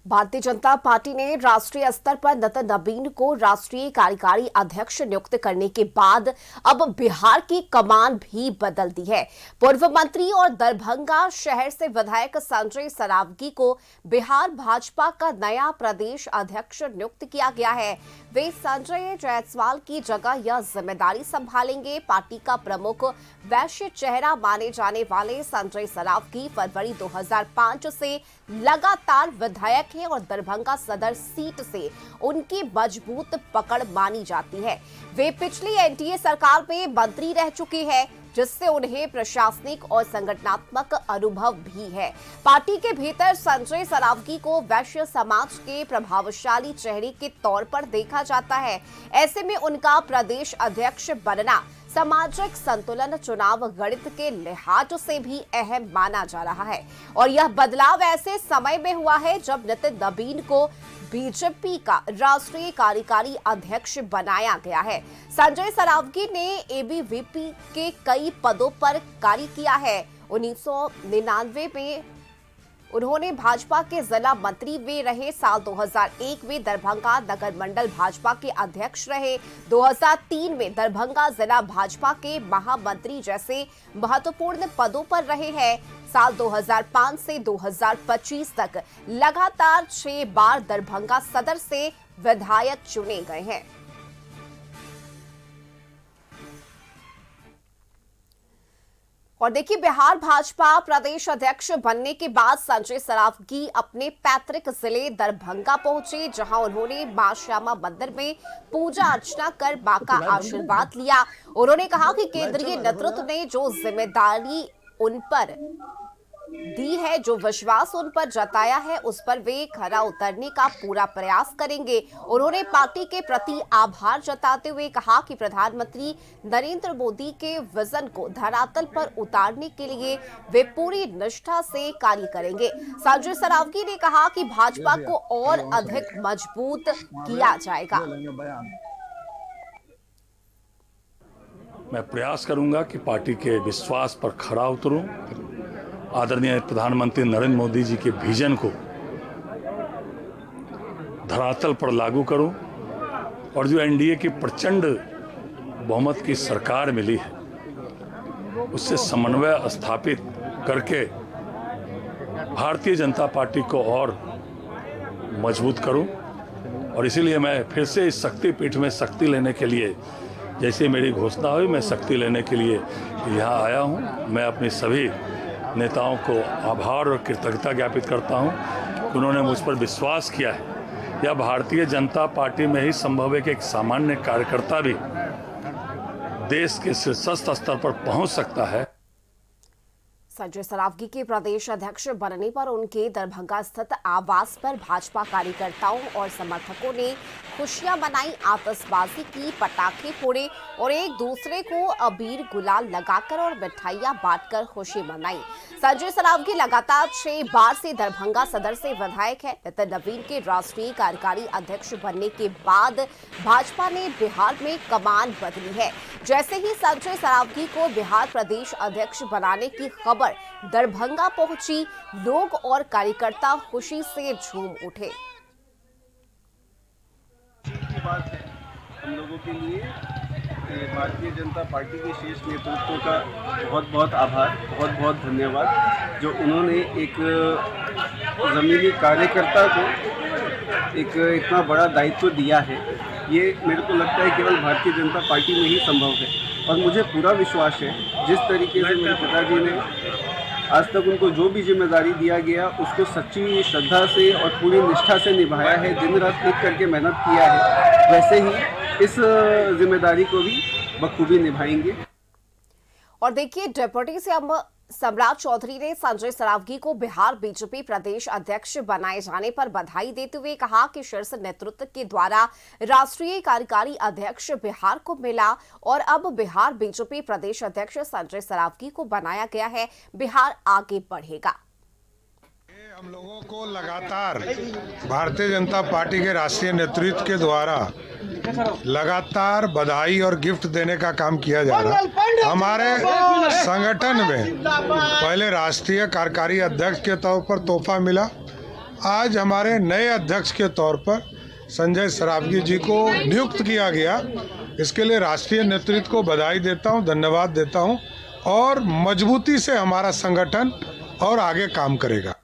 Bharatiya Janata party ने राष्ट्रीय स्तर पर नितिन नवीन को राष्ट्रीय कार्यकारी अध्यक्ष नियुक्त करने के बाद अब बिहार की कमान भी बदल दी है। पूर्व मंत्री और दरभंगा शहर से विधायक संजय सरावगी को बिहार भाजपा का नया प्रदेश अध्यक्ष नियुक्त किया गया है। वे संजय जायसवाल की जगह यह जिम्मेदारी संभालेंगे। पार्टी का प्रमुख वैश्य चेहरा माने जाने वाले संजय सरावगी फरवरी 2005 से लगातार विधायक हैं और दरभंगा सदर सीट से उनकी मजबूत पकड़ मानी जाती है। वे पिछली एनडीए सरकार में मंत्री रह चुके हैं, जिससे उन्हें प्रशासनिक और संगठनात्मक अनुभव भी है। पार्टी के भीतर संजय सरावगी को वैश्य समाज के प्रभावशाली चेहरे के तौर पर देखा जाता है। ऐसे में उनका प्रदेश अध्यक्ष बनना सामाजिक संतुलन चुनाव गणित के लिहाज से भी अहम माना जा रहा है और यह बदलाव ऐसे समय में हुआ है जब नितिन नवीन को बीजेपी का राष्ट्रीय कार्यकारी अध्यक्ष बनाया गया है। संजय सरावगी ने एबीवीपी के कई पदों पर कार्य किया है। 1999 में उन्होंने भाजपा के जिला मंत्री भी रहे। साल 2001 में दरभंगा नगर मंडल भाजपा के अध्यक्ष रहे। 2003 में दरभंगा जिला भाजपा के महामंत्री जैसे महत्वपूर्ण पदों पर रहे हैं। साल 2005 से 2025 तक लगातार 6 बार दरभंगा सदर से विधायक चुने गए हैं। और देखिए, बिहार भाजपा प्रदेश अध्यक्ष बनने के बाद संजय सरावगी अपने पैतृक जिले दरभंगा पहुंचे, जहां उन्होंने मां श्यामा मंदिर में पूजा अर्चना कर मां का आशीर्वाद लिया। उन्होंने कहा कि केंद्रीय नेतृत्व ने जो जिम्मेदारी उन पर दी है, जो विश्वास उन पर जताया है, उस पर वे खरा उतरने का पूरा प्रयास करेंगे। उन्होंने पार्टी के प्रति आभार जताते हुए कहा कि प्रधानमंत्री नरेंद्र मोदी के विजन को धरातल पर उतारने के लिए वे पूरी निष्ठा से कार्य करेंगे। संजय सरावगी ने कहा कि भाजपा को और अधिक मजबूत किया जाएगा। मैं प्रयास करूंगा कि पार्टी के विश्वास पर खरा उतरूं, आदरणीय प्रधानमंत्री नरेंद्र मोदी जी के विजन को धरातल पर लागू करूं और जो एनडीए की प्रचंड बहुमत की सरकार मिली है उससे समन्वय स्थापित करके भारतीय जनता पार्टी को और मजबूत करूं। और इसीलिए मैं फिर से इस शक्तिपीठ में शक्ति लेने के लिए, जैसे मेरी घोषणा हुई, मैं शक्ति लेने के लिए यहाँ आया हूँ। मैं अपनी सभी नेताओं को आभार और कृतज्ञता ज्ञापित करता हूं कि उन्होंने मुझ पर विश्वास किया है। यह भारतीय जनता पार्टी में ही संभव है कि एक सामान्य कार्यकर्ता भी देश के शीर्षस्थ स्तर पर पहुंच सकता है। संजय सरावगी के प्रदेश अध्यक्ष बनने पर उनके दरभंगा स्थित आवास पर भाजपा कार्यकर्ताओं और समर्थकों ने खुशियां मनाई, आतिशबाजी की, पटाखे फोड़े और एक दूसरे को अबीर गुलाल लगाकर और मिठाइयां बांटकर खुशी मनाई। संजय सरावगी लगातार 6 बार से दरभंगा सदर से विधायक है। नितिन नवीन के राष्ट्रीय कार्यकारी अध्यक्ष बनने के बाद भाजपा ने बिहार में कमान बदली है। जैसे ही संजय सरावगी को बिहार प्रदेश अध्यक्ष बनाने की खबर दरभंगा पहुंची, लोग और कार्यकर्ता खुशी से झूम उठे। हम लोगों के लिए भारतीय जनता पार्टी के शीर्ष नेतृत्व का बहुत बहुत आभार, बहुत बहुत धन्यवाद, जो उन्होंने एक ज़मीनी कार्यकर्ता को एक इतना बड़ा दायित्व दिया है। ये मेरे को लगता है केवल भारतीय जनता पार्टी में ही संभव है और मुझे पूरा विश्वास है जिस तरीके से मेरे पिताजी ने आज तक उनको जो भी जिम्मेदारी दिया गया उसको सच्ची श्रद्धा से और पूरी निष्ठा से निभाया है, दिन रात एक करके मेहनत किया है, वैसे ही इस जिम्मेदारी को भी बखूबी निभाएंगे। और देखिए, डिप्टी सीएम सम्राट चौधरी ने संजय सरावगी को बिहार बीजेपी प्रदेश अध्यक्ष बनाए जाने पर बधाई देते हुए कहा कि शीर्ष नेतृत्व के द्वारा राष्ट्रीय कार्यकारी अध्यक्ष बिहार को मिला और अब बिहार बीजेपी प्रदेश अध्यक्ष संजय सरावगी को बनाया गया है। बिहार आगे बढ़ेगा। हम लोगों को लगातार भारतीय जनता पार्टी के राष्ट्रीय नेतृत्व के द्वारा लगातार बधाई और गिफ्ट देने का काम किया जा रहा है। हमारे संगठन में पहले राष्ट्रीय कार्यकारी अध्यक्ष के तौर पर तोहफा मिला आज हमारे नए अध्यक्ष के तौर पर संजय सरावगी जी को नियुक्त किया गया। इसके लिए राष्ट्रीय नेतृत्व को बधाई देता हूं, धन्यवाद देता हूं और मजबूती से हमारा संगठन और आगे काम करेगा।